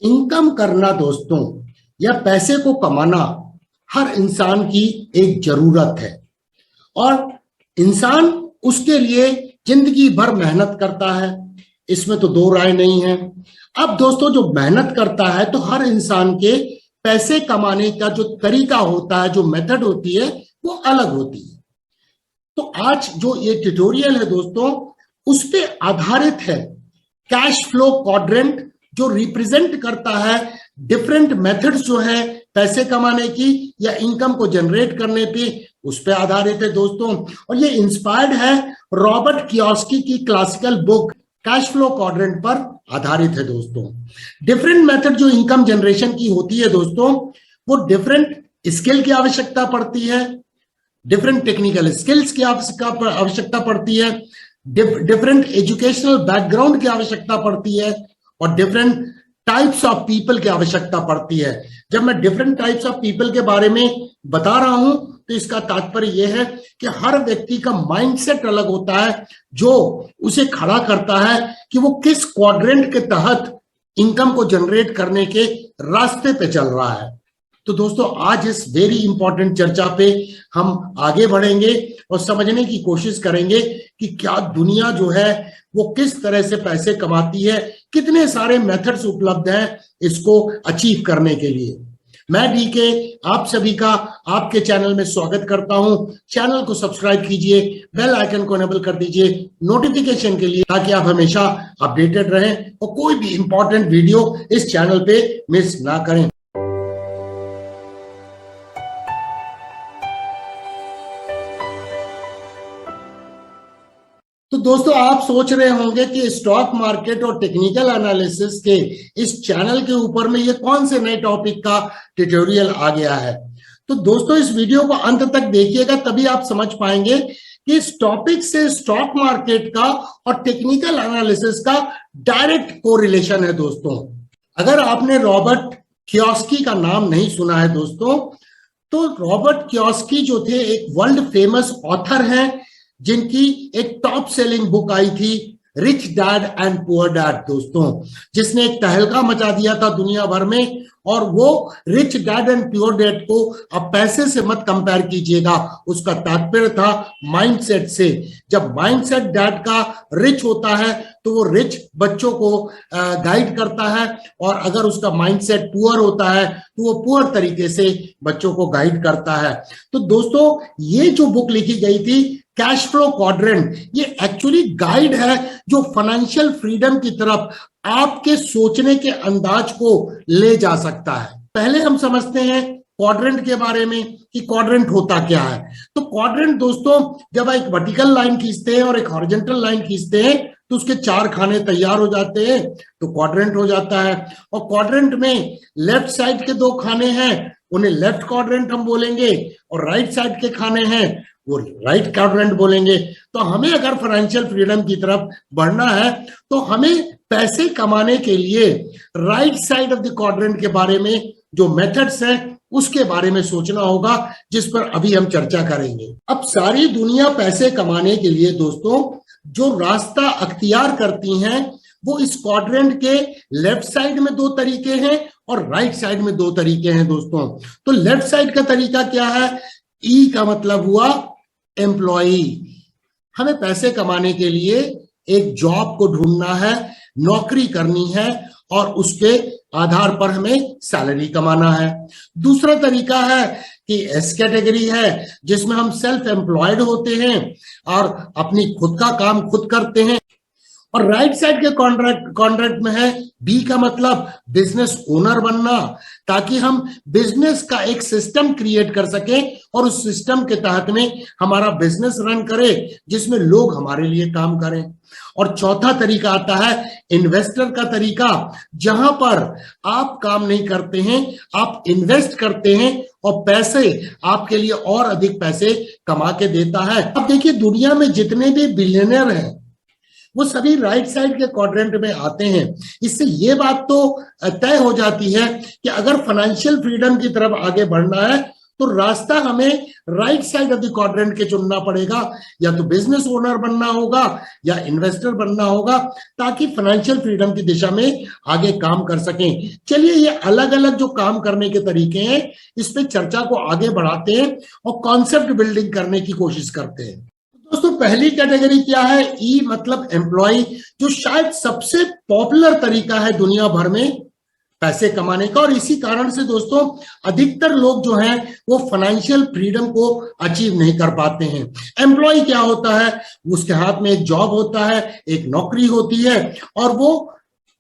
Income करना दोस्तों या पैसे को कमाना हर इंसान की एक जरूरत है और इंसान उसके लिए जिंदगी भर मेहनत करता है। इसमें तो दो राय नहीं है। अब दोस्तों जो मेहनत करता है तो हर इंसान के पैसे कमाने का जो तरीका होता है, जो मेथड होती है, वो अलग होती है। तो आज जो ये ट्यूटोरियल है दोस्तों उस पे आधारित है। कैश फ्लो क्वाड्रेंट जो रिप्रेजेंट करता है डिफरेंट मेथड्स जो है पैसे कमाने की या इनकम को जनरेट करने पे, उस पे आधारित है दोस्तों। और ये इंस्पायर्ड है रॉबर्ट कियोसाकी की classical book cash flow quadrant पर आधारित है दोस्तों। डिफरेंट मेथड जो इनकम जनरेशन की होती है दोस्तों, वो डिफरेंट स्किल की आवश्यकता पड़ती है, डिफरेंट टेक्निकल स्किल्स की आवश्यकता पड़ती है, डिफरेंट एजुकेशनल बैकग्राउंड की आवश्यकता पड़ती है और डिफरेंट टाइप्स ऑफ पीपल की आवश्यकता पड़ती है। जब मैं डिफरेंट टाइप्स ऑफ पीपल के बारे में बता रहा हूं तो इसका तात्पर्य यह है कि हर व्यक्ति का माइंडसेट अलग होता है जो उसे खड़ा करता है कि वो किस क्वाड्रेंट के तहत इनकम को जनरेट करने के रास्ते पे चल रहा है। तो दोस्तों आज इस वेरी इंपॉर्टेंट चर्चा पे हम आगे बढ़ेंगे और समझने की कोशिश करेंगे कि क्या दुनिया जो है वो किस तरह से पैसे कमाती है, कितने सारे मेथड्स उपलब्ध हैं इसको अचीव करने के लिए। मैं डीके आप सभी का आपके चैनल में स्वागत करता हूं। चैनल को सब्सक्राइब कीजिए, बेल आइकन को एनेबल कर दीजिए नोटिफिकेशन के लिए, ताकि आप हमेशा अपडेटेड रहें और कोई भी इंपॉर्टेंट वीडियो इस चैनल पे मिस ना करें। तो दोस्तों आप सोच रहे होंगे कि स्टॉक मार्केट और टेक्निकल एनालिसिस के इस चैनल के ऊपर में ये कौन से नए टॉपिक का ट्यूटोरियल आ गया है। तो दोस्तों इस वीडियो को अंत तक देखिएगा, तभी आप समझ पाएंगे कि इस टॉपिक से स्टॉक मार्केट का और टेक्निकल एनालिसिस का डायरेक्ट कोरिलेशन है दोस्तों। अगर आपने रॉबर्ट कियोसाकी का नाम नहीं सुना है दोस्तों, तो रॉबर्ट कियोसाकी जो थे एक वर्ल्ड फेमस ऑथर हैं जिनकी एक टॉप सेलिंग बुक आई थी rich dad and poor dad दोस्तों, जिसने एक तहलका मचा दिया था दुनिया भर में। और वो rich dad and pure dad को अब पैसे से मत कंपेयर कीजिएगा, उसका तात्पर्य था माइंडसेट से। जब माइंडसेट डैड का रिच होता है तो वो रिच बच्चों को गाइड करता है, और अगर उसका माइंडसेट पुअर होता है तो वो पुअर तरीके से बच्चों को गाइड करता है। तो दोस्तों ये जो बुक लिखी गई थी कैश फ्लो क्वाड्रेंट, ये एक्चुअली गाइड है जो फाइनेंशियल फ्रीडम की तरफ आपके सोचने के अंदाज को ले जा सकता है। पहले हम समझते हैं क्वाड्रेंट के बारे में कि क्वाड्रेंट होता क्या है। तो क्वाड्रेंट दोस्तों, जब एक वर्टिकल लाइन खींचते हैं और एक हॉरिजॉन्टल लाइन खींचते हैं तो उसके चार खाने तैयार हो जाते हैं, तो क्वाड्रेंट हो जाता है। और क्वाड्रेंट में लेफ्ट साइड के दो खाने हैं, उन्हें लेफ्ट क्वाड्रेंट हम बोलेंगे, और राइट साइड के खाने हैं वो राइट क्वाड्रेंट बोलेंगे। तो हमें अगर फाइनेंशियल फ्रीडम की तरफ बढ़ना है तो हमें पैसे कमाने के लिए right side of the quadrant के बारे में जो मेथड्स हैं उसके बारे में सोचना होगा, जिस पर अभी हम चर्चा करेंगे। अब सारी दुनिया पैसे कमाने के लिए दोस्तों जो रास्ता अख्तियार करती हैं वो इस क्वाड्रेंट के लेफ्ट साइड में दो तरीके हैं और राइट साइड में दो तरीके हैं दोस्तों। तो लेफ्ट साइड का तरीका क्या है? ई का मतलब हुआ एम्प्लॉई। हमें पैसे कमाने के लिए एक जॉब को ढूंढना है, नौकरी करनी है और उसके आधार पर हमें सैलरी कमाना है। दूसरा तरीका है कि एस कैटेगरी है, जिसमें हम सेल्फ एम्प्लॉयड होते हैं और अपनी खुद का काम खुद करते हैं। और राइट साइड के कॉन्ट्रैक्ट में है बी का मतलब बिजनेस ओनर बनना, ताकि हम बिजनेस का एक सिस्टम क्रिएट कर सकें और उस सिस्टम के तहत में हमारा बिजनेस रन करे जिसमें लोग हमारे लिए काम करें। और चौथा तरीका आता है इन्वेस्टर का तरीका, जहां पर आप काम नहीं करते हैं, आप इन्वेस्ट करते हैं और पैसे आपके लिए और अधिक पैसे कमा के देता है। अब देखिए दुनिया में जितने भी बिलियनर हैं वो सभी राइट साइड के क्वाड्रेंट में आते हैं। इससे ये बात तो तय हो जाती है कि अगर फाइनेंशियल फ्रीडम की तरफ आगे बढ़ना है तो रास्ता हमें right side of the quadrant के चुनना पड़ेगा, या तो बिजनेस ओनर बनना होगा या इन्वेस्टर बनना होगा, ताकि फाइनेंशियल फ्रीडम की दिशा में आगे काम कर सकें। चलिए ये अलग अलग जो काम करने के तरीके हैं इस पे चर्चा को आगे बढ़ाते हैं और कॉन्सेप्ट बिल्डिंग करने की कोशिश करते हैं। दोस्तों पहली कैटेगरी क्या है? ई मतलब एम्प्लॉय, जो शायद सबसे पॉपुलर तरीका है दुनिया भर में पैसे कमाने का, और इसी कारण से दोस्तों अधिकतर लोग जो हैं वो फाइनेंशियल फ्रीडम को अचीव नहीं कर पाते हैं। एम्प्लॉय क्या होता है? उसके हाथ में एक जॉब होता है, एक नौकरी होती है, और वो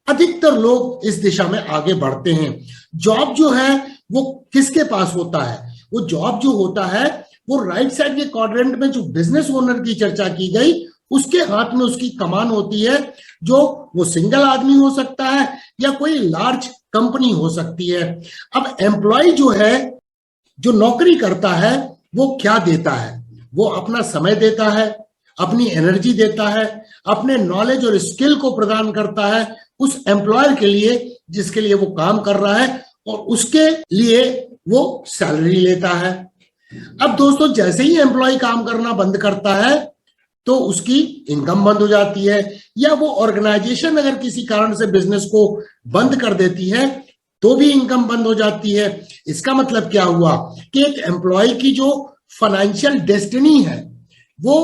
अधिकतर लोग इस दिशा में आगे बढ़ते हैं। जॉब जो है वो किसके पास होता है? वो जॉब जो होता है वो राइट साइड के क्वाड्रेंट में जो बिजनेस ओनर की चर्चा की गई उसके हाथ में उसकी कमान होती है, जो वो सिंगल आदमी हो सकता है या कोई लार्ज कंपनी हो सकती है। अब एम्प्लॉय जो है, जो नौकरी करता है, वो क्या देता है? वो अपना समय देता है, अपनी एनर्जी देता है, अपने नॉलेज और स्किल को प्रदान करता है उस एम्प्लॉयर के लिए जिसके लिए वो काम कर रहा है, और उसके लिए वो सैलरी लेता है। अब दोस्तों जैसे ही एम्प्लॉय काम करना बंद करता है तो उसकी इनकम बंद हो जाती है, या वो ऑर्गेनाइजेशन अगर किसी कारण से बिजनेस को बंद कर देती है तो भी इनकम बंद हो जाती है। इसका मतलब क्या हुआ कि एक एम्प्लॉय की जो फाइनेंशियल डेस्टिनी है वो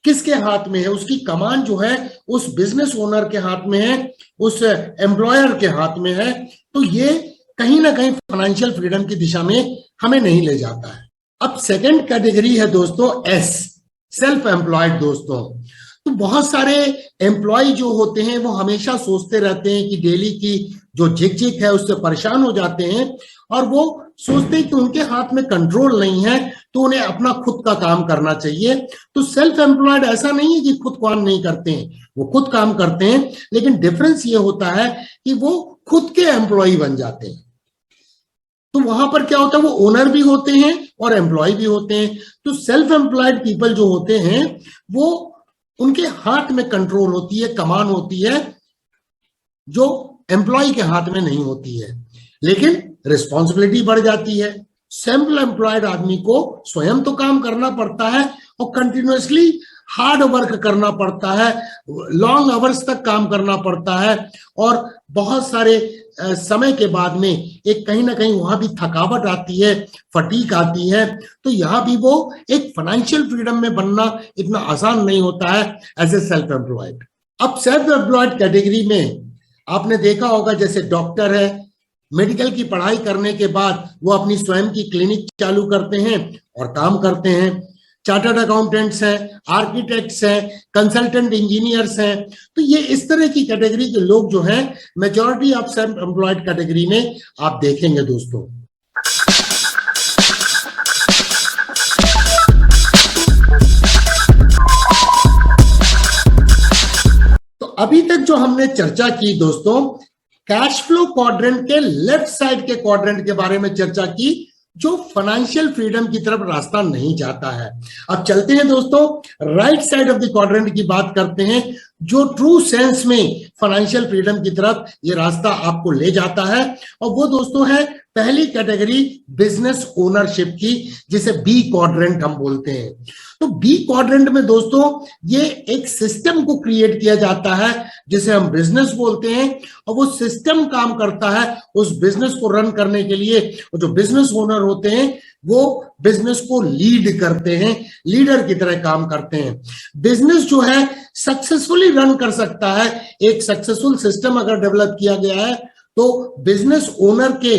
किसके हाथ में है? उसकी कमान जो है उस बिजनेस ओनर के हाथ में है, उस एम्प्लॉयर के हाथ में है। तो ये कहीं ना कहीं फाइनेंशियल फ्रीडम की दिशा में हमें नहीं ले जाता है। अब सेकंड कैटेगरी है दोस्तों एस, सेल्फ एम्प्लॉयड। दोस्तों तो बहुत सारे एम्प्लॉय जो होते हैं वो हमेशा सोचते रहते हैं कि डेली की जो झिकझिक है उससे परेशान हो जाते हैं, और वो सोचते हैं कि उनके हाथ में कंट्रोल नहीं है तो उन्हें अपना खुद का काम करना चाहिए। तो सेल्फ एम्प्लॉयड ऐसा नहीं है कि खुद काम नहीं करते हैं, वो खुद काम करते हैं, लेकिन डिफरेंस ये होता है कि वो खुद के एम्प्लॉय बन जाते हैं। तो वहां पर क्या होता है, वो ओनर भी होते हैं और एम्प्लॉय भी होते हैं। तो सेल्फ एम्प्लॉयड पीपल जो होते हैं वो उनके हाथ में कंट्रोल होती है, कमान होती है, जो एम्प्लॉय के हाथ में नहीं होती है, लेकिन रिस्पॉन्सिबिलिटी बढ़ जाती है। सेल्फ एम्प्लॉयड आदमी को स्वयं तो काम करना पड़ता है और कंटिन्यूअसली हार्ड वर्क करना पड़ता है, लॉन्ग आवर्स तक काम करना पड़ता है, और बहुत सारे समय के बाद में एक कहीं ना कहीं वहां भी थकावट आती है, फटीक आती है। तो यहाँ भी वो एक फाइनेंशियल फ्रीडम में बनना इतना आसान नहीं होता है एज ए सेल्फ एम्प्लॉयड। अब सेल्फ एम्प्लॉयड कैटेगरी में आपने देखा होगा जैसे डॉक्टर है, मेडिकल की पढ़ाई करने के बाद वो अपनी स्वयं की क्लिनिक चालू करते हैं और काम करते हैं। चार्टर्ड अकाउंटेंट्स हैं, आर्किटेक्ट्स हैं, कंसल्टेंट इंजीनियर्स हैं। तो ये इस तरह की कैटेगरी के लोग जो हैं majority of self employed category में आप देखेंगे दोस्तों। तो अभी तक जो हमने चर्चा की दोस्तों, कैश फ्लो क्वाड्रेंट के लेफ्ट साइड के क्वाड्रेंट के बारे में चर्चा की, जो फाइनेंशियल फ्रीडम की तरफ रास्ता नहीं जाता है। अब चलते हैं दोस्तों right side of the quadrant की बात करते हैं, जो ट्रू सेंस में फाइनेंशियल फ्रीडम की तरफ ये रास्ता आपको ले जाता है। और वो दोस्तों है पहली कैटेगरी बिजनेस ओनरशिप की, जिसे बी क्वाड्रेंट हम बोलते हैं। तो बी क्वाड्रेंट में दोस्तों ये एक सिस्टम को क्रिएट किया जाता है जिसे हम बिजनेस बोलते हैं, और वो सिस्टम काम करता है उस बिजनेस को रन करने के लिए। और जो बिजनेस ओनर होते हैं वो बिजनेस को लीड करते हैं, लीडर की तरह काम करते हैं। बिजनेस जो है सक्सेसफुली रन कर सकता है, एक सक्सेसफुल सिस्टम अगर डेवलप किया गया है तो बिजनेस ओनर के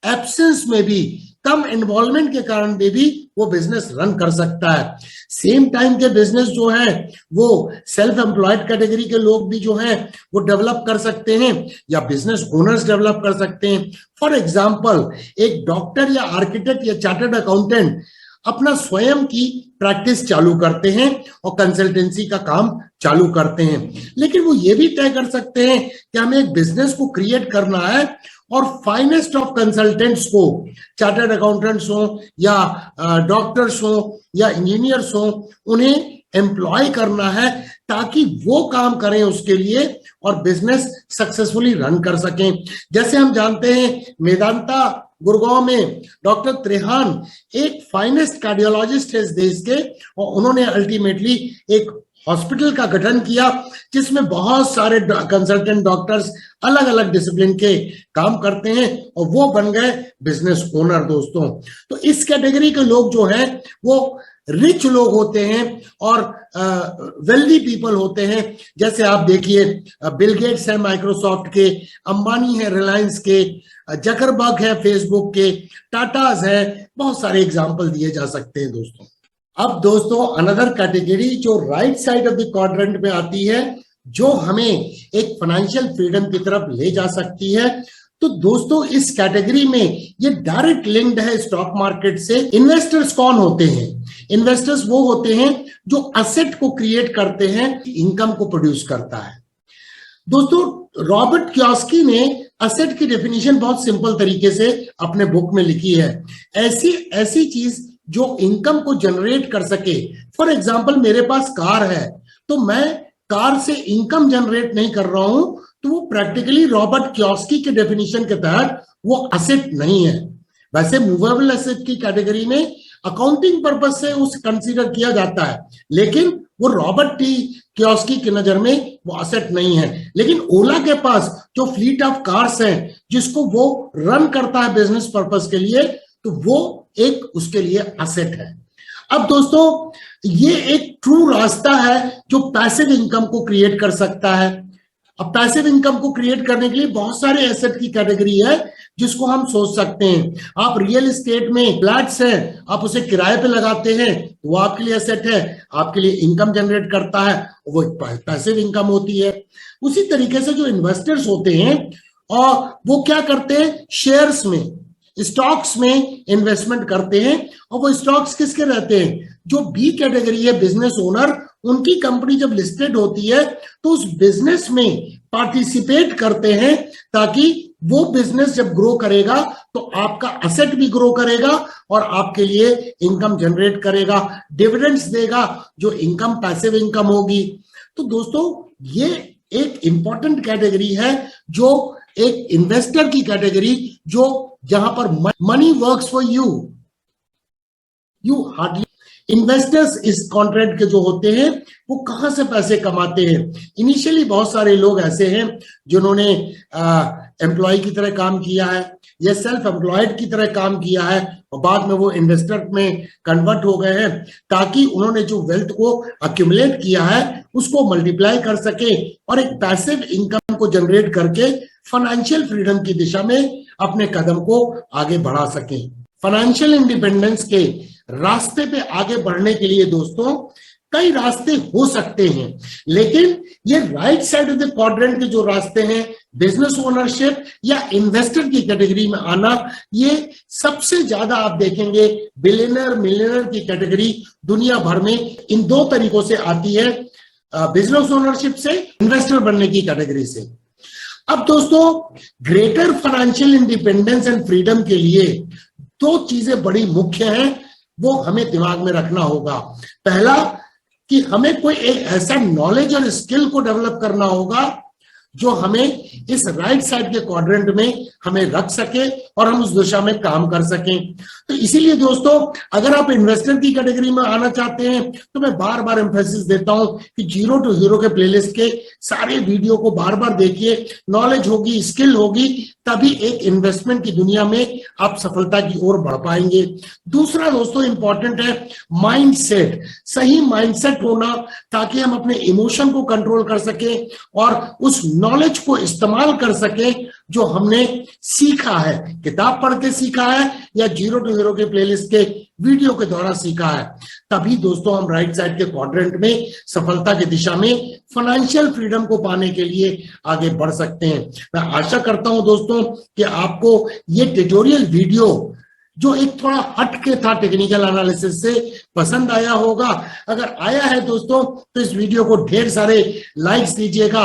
एब्सेंस में भी, कम इन्वॉल्वमेंट के कारण भी वो बिजनेस रन कर सकता है। सेम टाइम के बिजनेस जो है वो सेल्फ एम्प्लॉयड कैटेगरी के लोग भी जो हैं वो डेवलप कर सकते हैं, या बिजनेस ओनर्स डेवलप कर सकते हैं। फॉर एग्जांपल एक डॉक्टर या आर्किटेक्ट या चार्टर्ड अकाउंटेंट अपना स्वयं की प्रैक्टिस चालू करते हैं और कंसल्टेंसी का काम चालू करते हैं, लेकिन वो ये भी तय कर सकते हैं कि हमें एक बिजनेस को क्रिएट करना है और फाइनेस्ट ऑफ कंसल्टेंट्स को, चार्टर्ड अकाउंटेंट्स हो या डॉक्टर्स हो या इंजीनियर्स हो, उन्हें एम्प्लॉय करना है ताकि वो काम करें उसके लिए और बिजनेस सक्सेसफुली रन कर सकें। जैसे हम जानते हैं मेदांता गुड़गांव में डॉक्टर त्रेहान एक फाइनेस्ट कार्डियोलॉजिस्ट है इस देश के, और उन्होंने अल्टीमेटली एक हॉस्पिटल का गठन किया जिसमें बहुत सारे कंसल्टेंट डॉक्टर्स अलग अलग डिसिप्लिन के काम करते हैं, और वो बन गए बिजनेस ओनर दोस्तों। तो इस कैटेगरी के लोग जो हैं वो रिच लोग होते हैं और वेल्दी पीपल होते हैं। जैसे आप देखिए, बिल गेट्स है माइक्रोसॉफ्ट के, अंबानी है रिलायंस के, जकरबर्ग है फेसबुक के, टाटाज है, बहुत सारे एग्जाम्पल दिए जा सकते हैं दोस्तों। अब दोस्तों अनदर कैटेगरी जो right side of the quadrant में आती है, जो हमें एक फाइनेंशियल फ्रीडम की तरफ ले जा सकती है। तो दोस्तों इस कैटेगरी में ये डायरेक्ट लिंक्ड है स्टॉक मार्केट से। इन्वेस्टर्स कौन होते हैं? इन्वेस्टर्स वो होते हैं जो असेट को क्रिएट करते हैं, इनकम को प्रोड्यूस करता है। दोस्तों रॉबर्ट कियोसाकी ने असेट की डेफिनेशन बहुत सिंपल तरीके से अपने बुक में लिखी है। ऐसी चीज जो इनकम को जनरेट कर सके। फॉर एग्जाम्पल मेरे पास कार है, तो मैं कार से इनकम जनरेट नहीं कर रहा हूं, तो वो प्रैक्टिकली रॉबर्ट कियोसाकी के डेफिनेशन के तहत वो असेट नहीं है। वैसे मूवेबल एसेट की कैटेगरी में अकाउंटिंग पर्पज से उसे कंसीडर किया जाता है, लेकिन वो रॉबर्ट टी कियोसाकी की नजर में वो असेट नहीं है। लेकिन ओला के पास जो फ्लीट ऑफ कार्स हैं जिसको वो रन करता है बिजनेस पर्पज के लिए, तो वो एक उसके लिए असेट है। अब दोस्तों ये एक ट्रू रास्ता है जो पैसिव इनकम को क्रिएट कर सकता है। अब पैसिव इनकम को क्रिएट करने के लिए बहुत सारे एसेट की कैटेगरी है जिसको हम सोच सकते हैं। आप रियल एस्टेट में फ्लैट्स हैं, आप उसे किराए पे लगाते हैं, वो आपके लिए एसेट है, आपके लिए इनकम जनरेट करता है, वो पैसिव इनकम होती है। उसी तरीके से जो इन्वेस्टर्स होते हैं और वो क्या करते हैं, शेयर्स में, स्टॉक्स में इन्वेस्टमेंट करते हैं। और वो स्टॉक्स किसके रहते हैं? जो बी कैटेगरी है बिजनेस ओनर, उनकी कंपनी जब लिस्टेड होती है तो उस बिजनेस में पार्टिसिपेट करते हैं, ताकि वो बिजनेस जब ग्रो करेगा तो आपका असेट भी ग्रो करेगा और आपके लिए इनकम जनरेट करेगा, डिविडेंड्स देगा, जो इनकम पैसिव इनकम होगी। तो दोस्तों ये एक इंपॉर्टेंट कैटेगरी है, जो एक इन्वेस्टर की कैटेगरी, जो जहां पर money works for you hardly. Investors इस कॉन्ट्रैक्ट के जो होते हैं वो कहां से पैसे कमाते हैं? इनिशियली बहुत सारे लोग ऐसे हैं जिन्होंने एम्प्लॉय की तरह काम किया है या सेल्फ एम्प्लॉयड की तरह काम किया है, और बाद में वो इन्वेस्टर में कन्वर्ट हो गए हैं, ताकि उन्होंने जो वेल्थ को अक्यूमुलेट किया है उसको मल्टीप्लाई कर सके और एक पैसिव इनकम को जनरेट करके फाइनेंशियल फ्रीडम की दिशा में अपने कदम को आगे बढ़ा सके। फाइनेंशियल इंडिपेंडेंस के रास्ते पे आगे बढ़ने के लिए दोस्तों कई रास्ते हो सकते हैं, लेकिन ये right side of the quadrant के जो रास्ते हैं, बिजनेस ओनरशिप या इन्वेस्टर की कैटेगरी में आना, ये सबसे ज्यादा आप देखेंगे बिलियनर मिलियनर की कैटेगरी दुनिया भर में इन दो तरीकों से आती है, बिजनेस ओनरशिप से, इन्वेस्टर बनने की कैटेगरी से। अब दोस्तों greater financial independence and freedom के लिए दो चीजें बड़ी मुख्य हैं, वो हमें दिमाग में रखना होगा। पहला कि हमें कोई एक ऐसा नॉलेज और स्किल को डेवलप करना होगा जो हमें इस राइट साइड के क्वाड्रेंट में हमें रख सके और हम उस दिशा में काम कर सकें। तो इसीलिए दोस्तों अगर आप इन्वेस्टर की कैटेगरी में आना चाहते हैं तो मैं बार बार एम्फेसिस देता हूं कि जीरो टू हीरो के प्लेलिस्ट के सारे वीडियो को बार बार देखिए। नॉलेज होगी, स्किल होगी, तभी एक इन्वेस्टमेंट की दुनिया में आप सफलता की ओर बढ़ पाएंगे। दूसरा दोस्तों इंपॉर्टेंट है माइंडसेट, सही माइंडसेट होना, ताकि हम अपने इमोशन को कंट्रोल कर सके और उस नॉलेज को इस्तेमाल कर सके जो हमने सीखा है, किताब पढ़ के सीखा है या जीरो टू हीरो के प्लेलिस्ट के वीडियो के द्वारा सीखा है। तभी दोस्तों हम राइट साइड के क्वाड्रेंट में सफलता की दिशा में फाइनेंशियल फ्रीडम को पाने के लिए आगे बढ़ सकते हैं। मैं आशा करता हूं दोस्तों कि आपको ये ट्यूटोरियल वीडियो जो एक थोड़ा हटके था टेक्निकल एनालिसिस से, पसंद आया होगा। अगर आया है दोस्तों तो इस वीडियो को ढेर सारे लाइक्स दीजिएगा।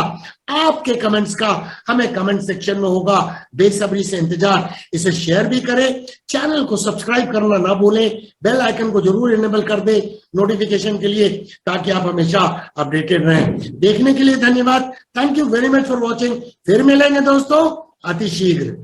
आपके कमेंट्स का हमें कमेंट सेक्शन में होगा बेसब्री से इंतजार। इसे शेयर भी करें, चैनल को सब्सक्राइब करना ना भूलें, बेल आइकन को जरूर इनेबल कर दें नोटिफिकेशन के लिए, ताकि आप हमेशा अपडेटेड रहें। देखने के लिए धन्यवाद। Thank you very much for watching. फिर मिलेंगे दोस्तों अति शीघ्र।